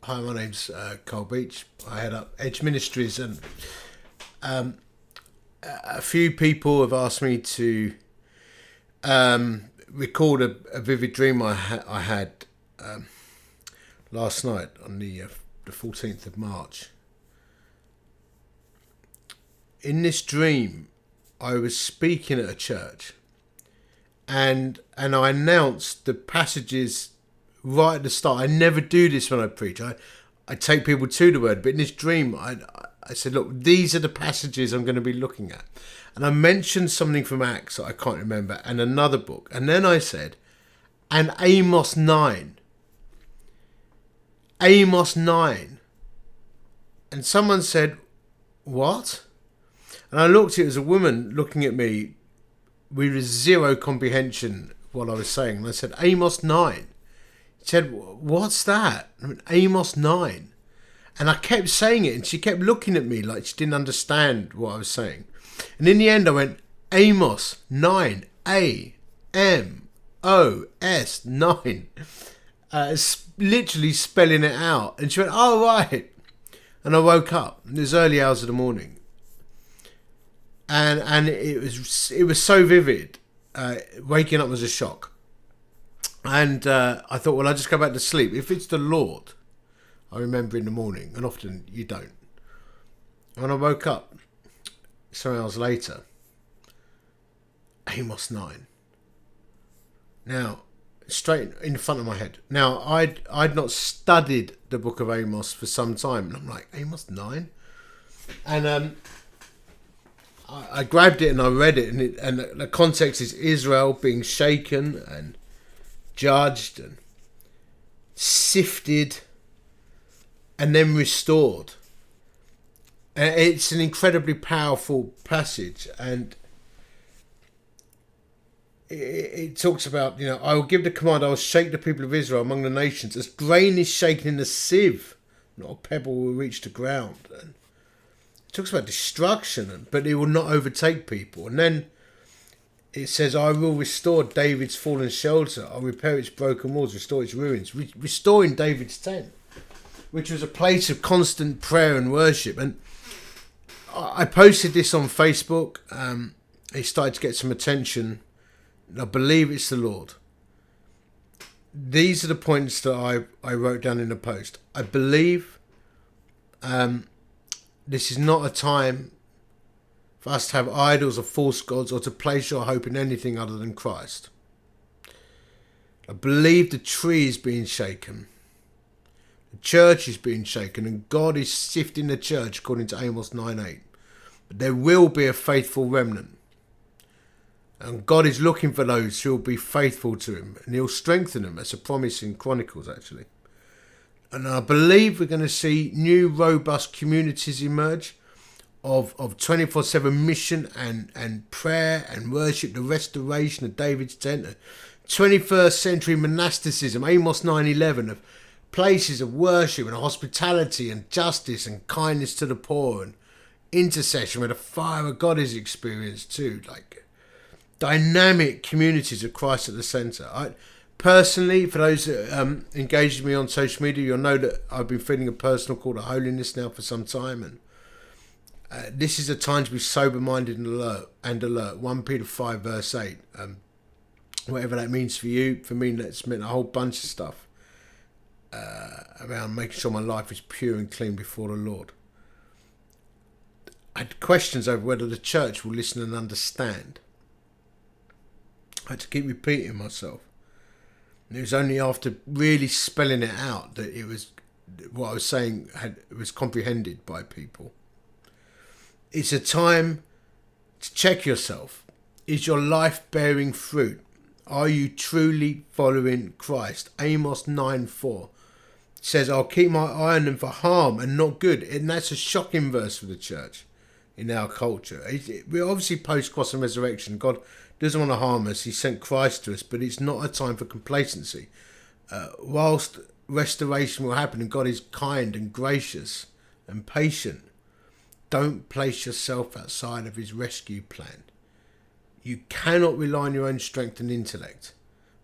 Hi, my name's Cole Beach. I head up Edge Ministries, and a few people have asked me to record a vivid dream I had last night on the 14th of March. In this dream, I was speaking at a church, and I announced the passages right at the start. I never do this when I preach. I take people to the word, but in this dream, I said, look, these are the passages I'm going to be looking at. And I mentioned something from Acts that I can't remember, and another book. And then I said, and Amos 9. Amos 9. And someone said, what? And I looked, it was a woman looking at me with zero comprehension of what I was saying. And I said, Amos 9. She said, what's that? I mean, Amos 9. And I kept saying it, and she kept looking at me like she didn't understand what I was saying. And in the end, I went, Amos 9, A-M-O-S 9. Literally spelling it out. And she went, oh, right. And I woke up. It was early hours of the morning. And it was so vivid. Waking up was a shock. And I thought, well, I'll just go back to sleep. If it's the Lord, I remember in the morning, and often you don't. When I woke up, some hours later, Amos 9. Now, straight in front of my head. Now, I'd not studied the book of Amos for some time, and I'm like, Amos 9? And I grabbed it and I read it, and the context is Israel being shaken and judged and sifted and then restored. And it's an incredibly powerful passage, and it talks about, I will give the command, I will shake the people of Israel among the nations as grain is shaken in a sieve, not a pebble will reach the ground. And it talks about destruction, but it will not overtake people. And then it says, I will restore David's fallen shelter. I'll repair its broken walls, restore its ruins. Restoring David's tent, which was a place of constant prayer and worship. And I posted this on Facebook. It started to get some attention. I believe it's the Lord. These are the points that I wrote down in the post. I believe this is not a time for us to have idols or false gods or to place your hope in anything other than Christ. I believe the tree is being shaken. The church is being shaken, and God is sifting the church according to Amos 9:8. But there will be a faithful remnant. And God is looking for those who will be faithful to him, and he'll strengthen them. That's a promise in Chronicles, actually. And I believe we're going to see new robust communities emerge of 24/7 mission and prayer and worship, the restoration of David's tent, 21st century monasticism, Amos 9:11, of places of worship and hospitality and justice and kindness to the poor and intercession where the fire of God is experienced too, like dynamic communities of Christ at the centre. Personally, for those that engage with me on social media, you'll know that I've been feeling a personal call to holiness now for some time, and this is a time to be sober-minded and alert. 1 Peter 5 verse 8. Whatever that means for you, for me that's meant a whole bunch of stuff around making sure my life is pure and clean before the Lord. I had questions over whether the church will listen and understand. I had to keep repeating myself. And it was only after really spelling it out that it was what I was saying was comprehended by people. It's a time to check yourself. Is your life bearing fruit? Are you truly following Christ? Amos 9:4 says, I'll keep my eye on them for harm and not good. And that's a shocking verse for the church in our culture. We're obviously post-cross and resurrection. God doesn't want to harm us. He sent Christ to us, but it's not a time for complacency. Whilst restoration will happen and God is kind and gracious and patient, don't place yourself outside of his rescue plan. You cannot rely on your own strength and intellect.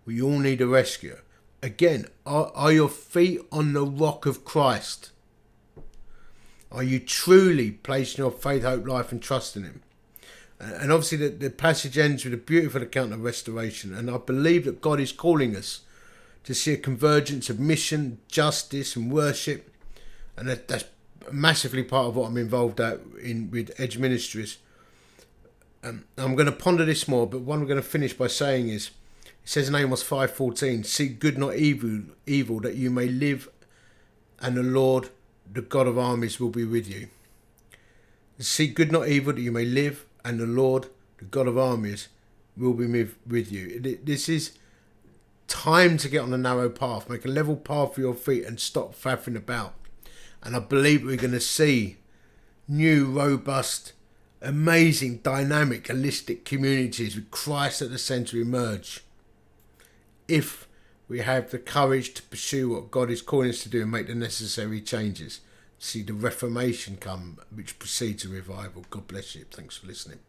We all need a rescuer. again, are your feet on the rock of Christ? Are you truly placing your faith, hope, life and trust in him? And obviously the passage ends with a beautiful account of restoration. And I believe that God is calling us to see a convergence of mission, justice and worship. And that's massively part of what I'm involved in with Edge Ministries. I'm going to ponder this more, but what I'm going to finish by saying is, it says in Amos 5:14, seek good not evil that you may live, and the Lord, the God of armies, will be with you. Seek good not evil that you may live, and the Lord, the God of armies, will be with you. This is time to get on a narrow path, make a level path for your feet and stop faffing about. And I believe we're going to see new, robust, amazing, dynamic, holistic communities with Christ at the centre emerge. If we have the courage to pursue what God is calling us to do and make the necessary changes, see the Reformation come, which precedes a revival. God bless you. Thanks for listening.